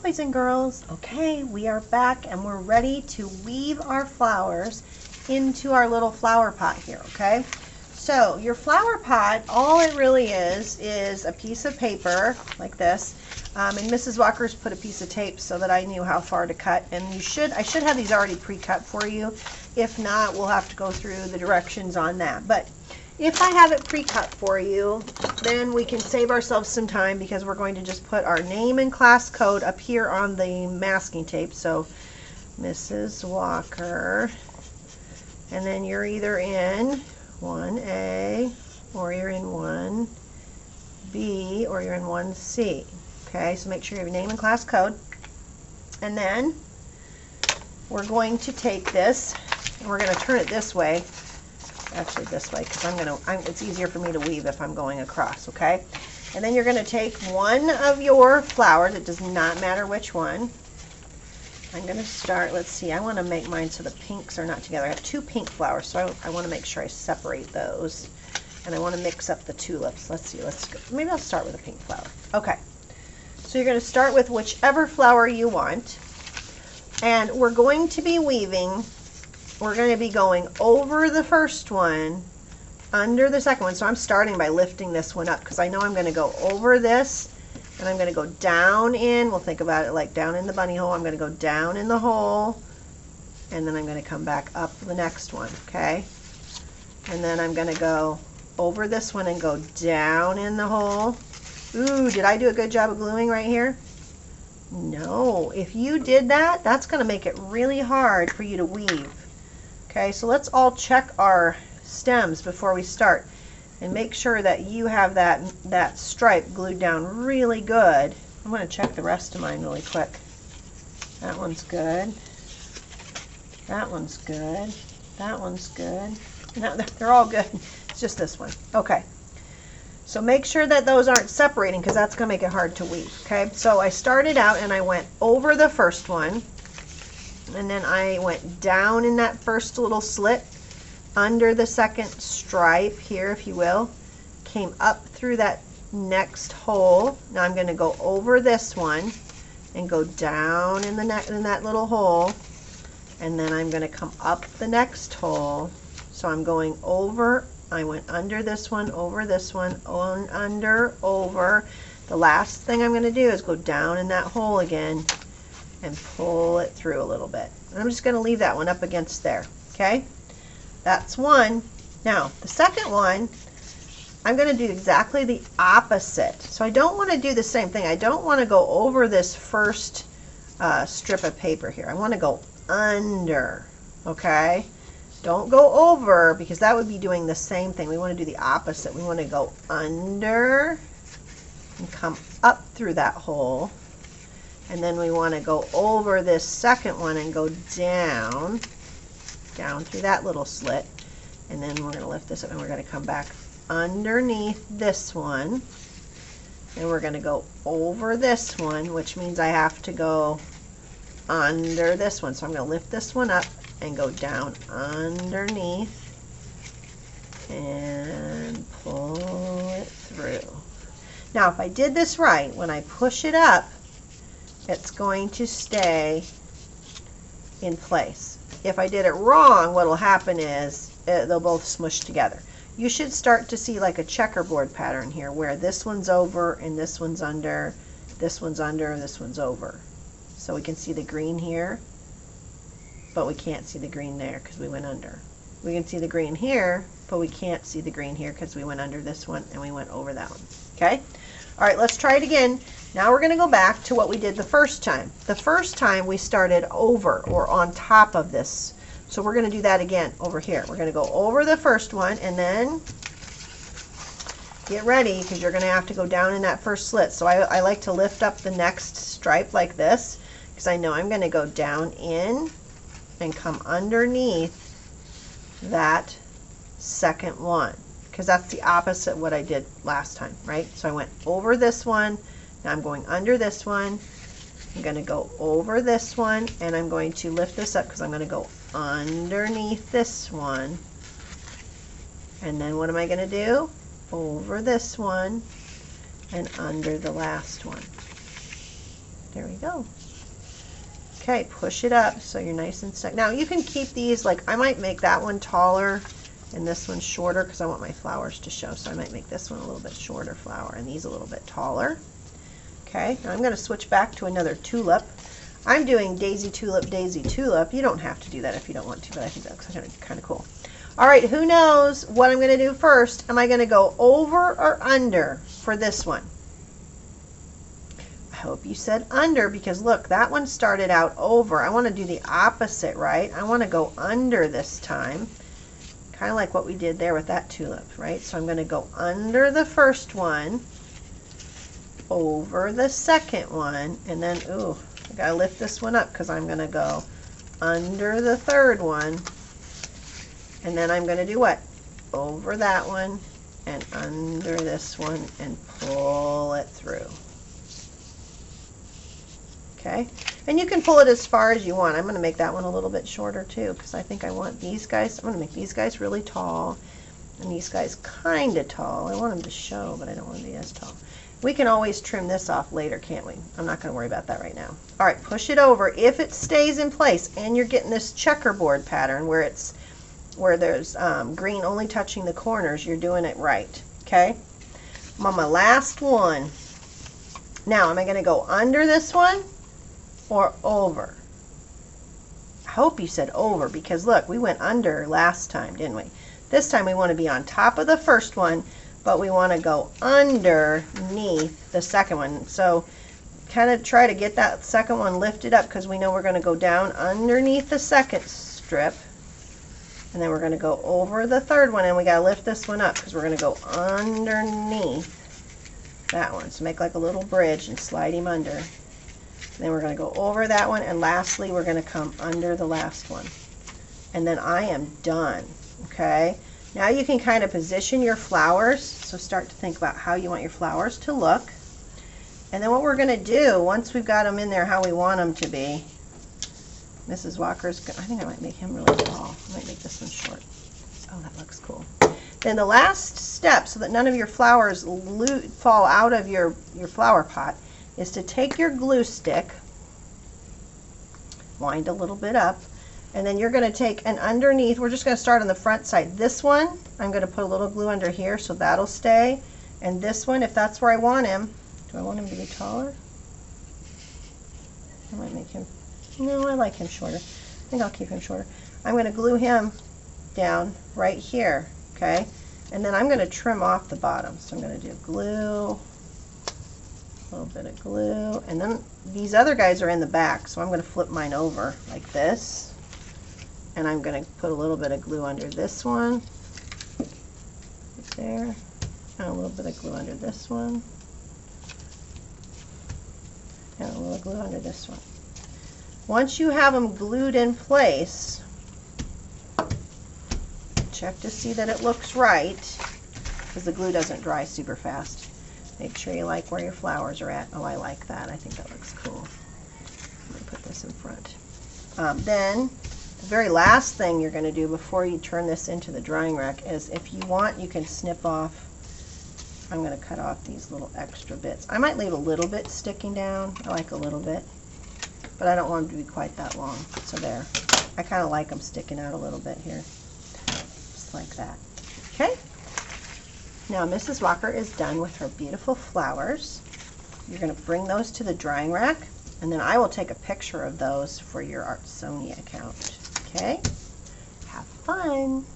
boys and girls. Okay, we are back and we're ready to weave our flowers into our little flower pot here, okay? So your flower pot, all it really is a piece of paper like this. And Mrs. Walker's put a piece of tape so that I knew how far to cut. And I should have these already pre-cut for you. If not, we'll have to go through the directions on that. But if I have it pre-cut for you, then we can save ourselves some time because we're going to just put our name and class code up here on the masking tape. So Mrs. Walker, and then you're either in 1A or you're in 1B or you're in 1C. Okay, so make sure you have your name and class code. And then we're going to take this and we're going to turn it this way. Actually this way, because it's easier for me to weave if I'm going across, okay? And then you're going to take one of your flowers. It does not matter which one. I'm going to start, let's see, I want to make mine so the pinks are not together. I have two pink flowers, so I want to make sure I separate those. And I want to mix up the tulips. Let's see, let's go. Maybe I'll start with a pink flower. Okay, so you're going to start with whichever flower you want. And we're going to be weaving. We're going to be going over the first one, under the second one. So I'm starting by lifting this one up because I know I'm going to go over this and I'm going to go down in. We'll think about it like down in the bunny hole. I'm going to go down in the hole and then I'm going to come back up the next one, okay? And then I'm going to go over this one and go down in the hole. Ooh, did I do a good job of gluing right here? No. If you did that, that's going to make it really hard for you to weave. Okay, so let's all check our stems before we start and make sure that you have that stripe glued down really good. I'm going to check the rest of mine really quick. That one's good. That one's good. That one's good. No, they're all good. It's just this one. Okay. So make sure that those aren't separating because that's going to make it hard to weave. Okay, so I started out and I went over the first one. And then I went down in that first little slit, under the second stripe here, if you will, came up through that next hole. Now I'm going to go over this one and go down in that little hole, and then I'm going to come up the next hole. So I'm going over, I went under this one, over this one, on, under, over. The last thing I'm going to do is go down in that hole again and pull it through a little bit. And I'm just going to leave that one up against there, okay? That's one. Now, the second one, I'm going to do exactly the opposite. So I don't want to do the same thing. I don't want to go over this first strip of paper here. I want to go under, okay? Don't go over because that would be doing the same thing. We want to do the opposite. We want to go under and come up through that hole. And then we want to go over this second one and go down through that little slit. And then we're going to lift this up and we're going to come back underneath this one. And we're going to go over this one, which means I have to go under this one. So I'm going to lift this one up and go down underneath and pull it through. Now, if I did this right, when I push it up, it's going to stay in place. If I did it wrong, what will happen is they'll both smush together. You should start to see like a checkerboard pattern here where this one's over and this one's under, this one's under, and this one's over. So we can see the green here, but we can't see the green there because we went under. We can see the green here, but we can't see the green here because we went under this one and we went over that one. Okay? All right, let's try it again. Now we're going to go back to what we did the first time. The first time we started over or on top of this. So we're going to do that again over here. We're going to go over the first one and then get ready because you're going to have to go down in that first slit. So I like to lift up the next stripe like this because I know I'm going to go down in and come underneath that second one because that's the opposite of what I did last time, right? So I went over this one. Now I'm going under this one. I'm going to go over this one and I'm going to lift this up because I'm going to go underneath this one. And then what am I going to do? Over this one and under the last one. There we go. Okay, push it up so you're nice and stuck. Now you can keep these, like I might make that one taller and this one shorter because I want my flowers to show. So I might make this one a little bit shorter flower and these a little bit taller. Okay, now I'm going to switch back to another tulip. I'm doing daisy tulip, daisy tulip. You don't have to do that if you don't want to, but I think that's kind of cool. All right, who knows what I'm going to do first? Am I going to go over or under for this one? I hope you said under, because look, that one started out over. I want to do the opposite, right? I want to go under this time, kind of like what we did there with that tulip, right? So I'm going to go under the first one, over the second one, and then, ooh, I got to lift this one up because I'm going to go under the third one. And then I'm going to do what? Over that one and under this one and pull it through. Okay? And you can pull it as far as you want. I'm going to make that one a little bit shorter too because I think I want these guys, I'm going to make these guys really tall and these guys kind of tall. I want them to show, but I don't want them to be as tall. We can always trim this off later, can't we? I'm not going to worry about that right now. All right, push it over. If it stays in place and you're getting this checkerboard pattern where there's green only touching the corners, you're doing it right. Okay? I'm on my last one. Now, am I going to go under this one or over? I hope you said over because look, we went under last time, didn't we? This time we want to be on top of the first one, but we want to go underneath the second one. So kind of try to get that second one lifted up because we know we're going to go down underneath the second strip. And then we're going to go over the third one, and we got to lift this one up because we're going to go underneath that one. So make like a little bridge and slide him under. And then we're going to go over that one, and lastly we're going to come under the last one. And then I am done. Okay? Now you can kind of position your flowers. So start to think about how you want your flowers to look. And then what we're going to do, once we've got them in there how we want them to be, Mrs. Walker's, I think I might make him really tall. I might make this one short. Oh, that looks cool. Then the last step, so that none of your flowers fall out of your flower pot, is to take your glue stick, wind a little bit up, and then you're going to take an underneath, we're just going to start on the front side. This one, I'm going to put a little glue under here so that'll stay. And this one, if that's where I want him, do I want him to be taller? I might make him, no, I like him shorter. I think I'll keep him shorter. I'm going to glue him down right here, okay? And then I'm going to trim off the bottom. So I'm going to do glue, a little bit of glue, and then these other guys are in the back, so I'm going to flip mine over like this. And I'm going to put a little bit of glue under this one, right there, and a little bit of glue under this one, and a little glue under this one. Once you have them glued in place, check to see that it looks right, because the glue doesn't dry super fast. Make sure you like where your flowers are at. Oh, I like that. I think that looks cool. I'm going to put this in front. Then, the very last thing you're going to do before you turn this into the drying rack is, if you want, you can snip off. I'm going to cut off these little extra bits. I might leave a little bit sticking down. I like a little bit. But I don't want them to be quite that long. So there. I kind of like them sticking out a little bit here. Just like that. Okay? Now Mrs. Walker is done with her beautiful flowers. You're going to bring those to the drying rack, and then I will take a picture of those for your Artsonia account. Okay? Have fun!